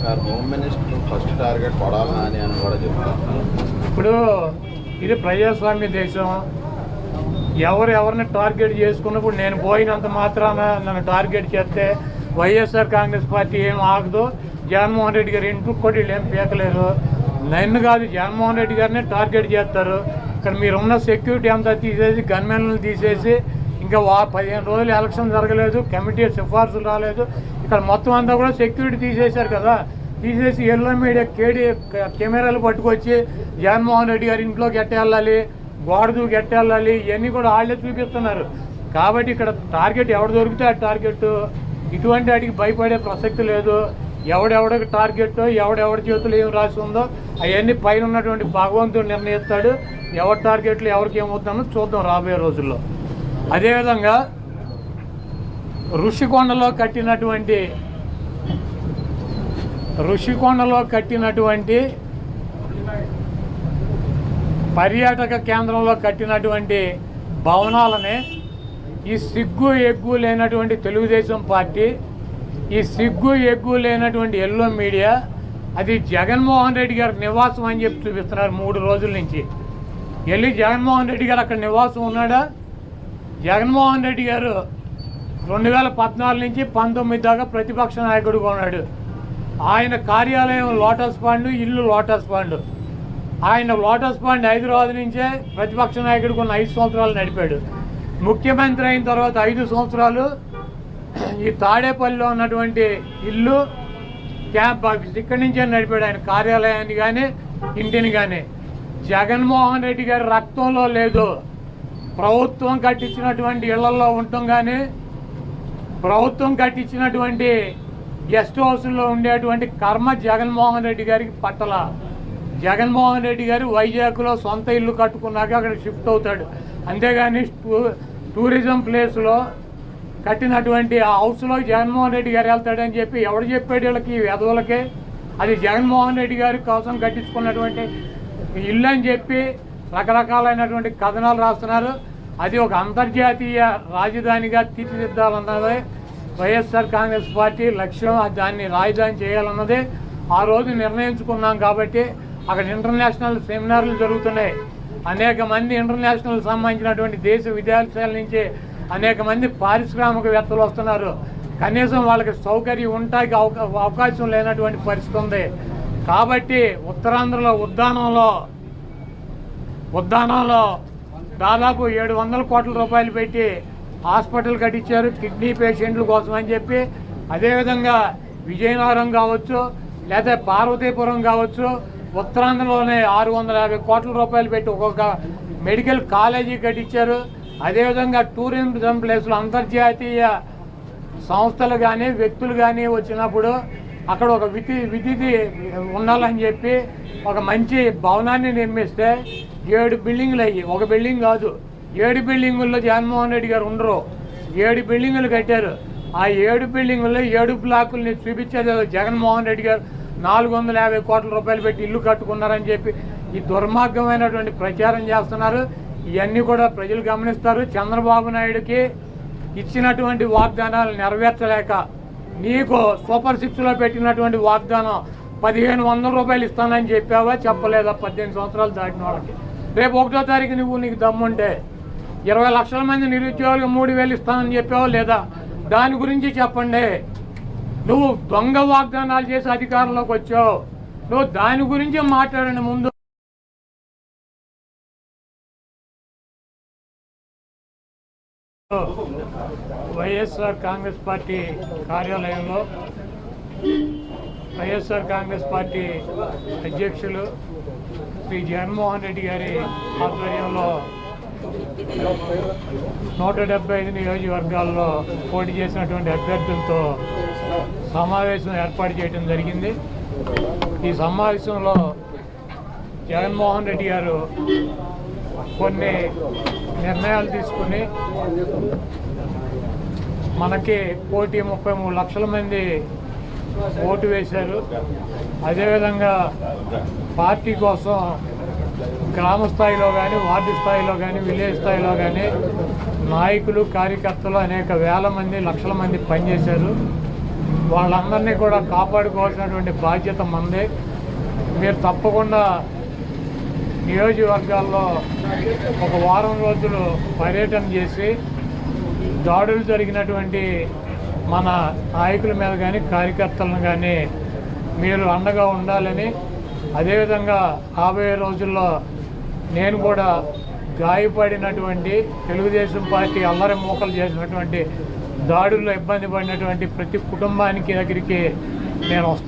ప్రకారం home minister first target కొడాలని అని కూడా చెప్తారు. ఇప్పుడు ఇది ప్రజాస్వామ్య దేశం. ఎవరిని టార్గెట్ చేసుకున్నప్పుడు నేను పోయినంత మాత్రాన నన్ను టార్గెట్ చేస్తే వైఎస్ఆర్ కాంగ్రెస్ పార్టీ ఏం ఆగదు. జగన్మోహన్ రెడ్డి గారు ఇంటికి కూడా వీళ్ళు ఏం పీకలేరు. నన్ను కాదు, జగన్మోహన్ రెడ్డి గారిని టార్గెట్ చేస్తారు. ఇక్కడ మీరున్న సెక్యూరిటీ అంతా తీసేసి గన్మెన్లను తీసేసి ఇంకా 15 రోజులు ఎలక్షన్ జరగలేదు, కమిటీ సిఫార్సులు రాలేదు, ఇక్కడ మొత్తం అంతా కూడా సెక్యూరిటీ తీసేశారు కదా. తీసేసి ఎల్లో మీడియా కెమెరాలు పట్టుకొచ్చి జగన్మోహన్ రెడ్డి గారి ఇంట్లోకి ఎట్టెళ్ళాలి, గోడ దూకి ఎట్టెళ్ళాలి, ఇవన్నీ కూడా వాళ్ళే చూపిస్తున్నారు. కాబట్టి ఇక్కడ టార్గెట్ ఎవడు దొరికితే ఆ టార్గెట్. ఇటువంటి వాటికి భయపడే ప్రసక్తి లేదు. ఎవడెవడికి టార్గెట్, ఎవడెవడి చేతులు ఏం రాసి ఉందో అవన్నీ పైన ఉన్నటువంటి భగవంతుడు నిర్ణయిస్తాడు. ఎవరి టార్గెట్లు ఎవరికి ఏమవుతుందో చూద్దాం రాబోయే రోజుల్లో. అదేవిధంగా ఋషికొండలో కట్టినటువంటి పర్యాటక కేంద్రంలో కట్టినటువంటి భవనాలనే ఈ సిగ్గు ఎగ్గు లేనటువంటి తెలుగుదేశం పార్టీ, ఈ సిగ్గు ఎగ్గు లేనటువంటి ఎల్లో మీడియా అది జగన్మోహన్ రెడ్డి గారి నివాసం అని చెప్పి చూపిస్తున్నారు 3 రోజుల నుంచి. వెళ్ళి జగన్మోహన్ రెడ్డి గారు అక్కడ నివాసం ఉన్నాడా? జగన్మోహన్ రెడ్డి గారు 2014 నుంచి 19 దాకా ప్రతిపక్ష నాయకుడిగా ఉన్నాడు. ఆయన కార్యాలయం లోటస్ పాండ్, ఇల్లు లోటస్ పాండ్. ఆయన లోటస్ పాండ్ హైదరాబాద్ నుంచే ప్రతిపక్ష నాయకుడికి ఉన్న 5 సంవత్సరాలు నడిపాడు. ముఖ్యమంత్రి అయిన తర్వాత 5 సంవత్సరాలు ఈ తాడేపల్లిలో ఉన్నటువంటి ఇల్లు క్యాంప్ ఆఫీస్ ఇక్కడి నుంచే నడిపాడు. ఆయన కార్యాలయాన్ని కానీ ఇంటిని కానీ. జగన్మోహన్ రెడ్డి గారి రక్తంలో లేదు. ప్రభుత్వం కట్టించినటువంటి ఇళ్లలో ఉండటం కానీ, ప్రభుత్వం కట్టించినటువంటి గెస్ట్ హౌస్లో ఉండేటువంటి కర్మ జగన్మోహన్ రెడ్డి గారికి పట్టల. జగన్మోహన్ రెడ్డి గారు వైజాగ్లో సొంత ఇల్లు కట్టుకున్నాక అక్కడ షిఫ్ట్ అవుతాడు. అంతేగాని టూరిజం ప్లేస్లో కట్టినటువంటి ఆ హౌస్లో జగన్మోహన్ రెడ్డి గారు వెళ్తాడని చెప్పి ఎవడు చెప్పాడు వీళ్ళకి, వెధవులకే? అది జగన్మోహన్ రెడ్డి గారి కోసం కట్టించుకున్నటువంటి ఇల్లు అని చెప్పి రకరకాలైనటువంటి కథనాలు రాస్తున్నారు. అది ఒక అంతర్జాతీయ రాజధానిగా తీర్చిదిద్దాలన్నదే వైఎస్ఆర్ కాంగ్రెస్ పార్టీ లక్ష్యం. దాన్ని రాజధాని చేయాలన్నదే ఆ రోజు నిర్ణయించుకున్నాం. కాబట్టి అక్కడ ఇంటర్నేషనల్ సెమినార్లు జరుగుతున్నాయి. అనేక మంది ఇంటర్నేషనల్ సంబంధించినటువంటి దేశ విదేశాల నుంచి అనేక మంది పారిశ్రామికవేత్తలు వస్తున్నారు. కనీసం వాళ్ళకి సౌకర్యం ఉండటానికి అవకాశం లేనటువంటి పరిస్థితి ఉంది. కాబట్టి ఉత్తరాంధ్రలో ఉద్దానంలో దాదాపు 700 కోట్ల రూపాయలు పెట్టి హాస్పిటల్ కట్టించారు కిడ్నీ పేషెంట్ల కోసం అని చెప్పి. అదేవిధంగా విజయనగరం కావచ్చు, లేదా పార్వతీపురం కావచ్చు, ఉత్తరాంధ్రలోనే 650 కోట్ల రూపాయలు పెట్టి ఒక్కొక్క మెడికల్ కాలేజీ కట్టించారు. అదేవిధంగా టూరిజం ప్లేస్లో అంతర్జాతీయ సంస్థలు కానీ వ్యక్తులు కానీ వచ్చినప్పుడు అక్కడ ఒక విధి ఉండాలని చెప్పి ఒక మంచి భవనాన్ని నిర్మిస్తే 7 బిల్డింగులు అయ్యి, ఒక బిల్డింగ్ కాదు 7 బిల్డింగుల్లో జగన్మోహన్ రెడ్డి గారు ఉండరు. 7 బిల్డింగులు కట్టారు. ఆ 7 బిల్డింగుల్లో 7 బ్లాకుల్ని చూపించేది జగన్మోహన్ రెడ్డి గారు 450 కోట్ల రూపాయలు పెట్టి ఇల్లు కట్టుకున్నారని చెప్పి ఈ దుర్మార్గమైనటువంటి ప్రచారం చేస్తున్నారు. ఇవన్నీ కూడా ప్రజలు గమనిస్తారు. చంద్రబాబు నాయుడుకి ఇచ్చినటువంటి వాగ్దానాలు నెరవేర్చలేక నీకు సూపర్ 6లో పెట్టినటువంటి వాగ్దానం 1500 రూపాయలు ఇస్తానని చెప్పావా, చెప్పలేదా? 18 సంవత్సరాలు దాటిన వాళ్ళకి. రేపు 1వ తారీఖు నీకు దమ్ముంటే 20 లక్షల మంది నిరుద్యోగులకు 3000 ఇస్తానని చెప్పావా లేదా? దాని గురించి చెప్పండి. నువ్వు దొంగ వాగ్దానాలు చేసి అధికారంలోకి వచ్చావు. నువ్వు దాని గురించి మాట్లాడండి ముందు. వైఎస్ఆర్ కాంగ్రెస్ పార్టీ కార్యాలయంలో వైఎస్ఆర్ కాంగ్రెస్ పార్టీ అధ్యక్షులు శ్రీ జగన్మోహన్ రెడ్డి గారి ఆధ్వర్యంలో 175 నియోజకవర్గాల్లో పోటీ చేసినటువంటి అభ్యర్థులతో సమావేశం ఏర్పాటు చేయడం జరిగింది. ఈ సమావేశంలో జగన్మోహన్ రెడ్డి గారు కొన్ని నిర్ణయాలు తీసుకుని మనకి పోటీ 33 లక్షల మంది ఓటు వేశారు. అదేవిధంగా పార్టీ కోసం గ్రామ స్థాయిలో కానీ, వార్డు స్థాయిలో కానీ, విలేజ్ స్థాయిలో కానీ నాయకులు, కార్యకర్తలు అనేక వేల మంది, లక్షల మంది పనిచేశారు. వాళ్ళందరినీ కూడా కాపాడుకోవాల్సినటువంటి బాధ్యత మనది. మీరు తప్పకుండా నియోజకవర్గాల్లో ఒక వారం రోజులు పర్యటన చేసి దాడులు జరిగినటువంటి మన నాయకుల మీద కానీ కార్యకర్తలను కానీ మీరు అండగా ఉండాలని, అదేవిధంగా రాబోయే రోజుల్లో నేను కూడా గాయపడినటువంటి తెలుగుదేశం పార్టీ అల్లరి మూకలు చేసినటువంటి దాడుల్లో ఇబ్బంది పడినటువంటి ప్రతి కుటుంబానికి దగ్గరికి నేను వస్తాను.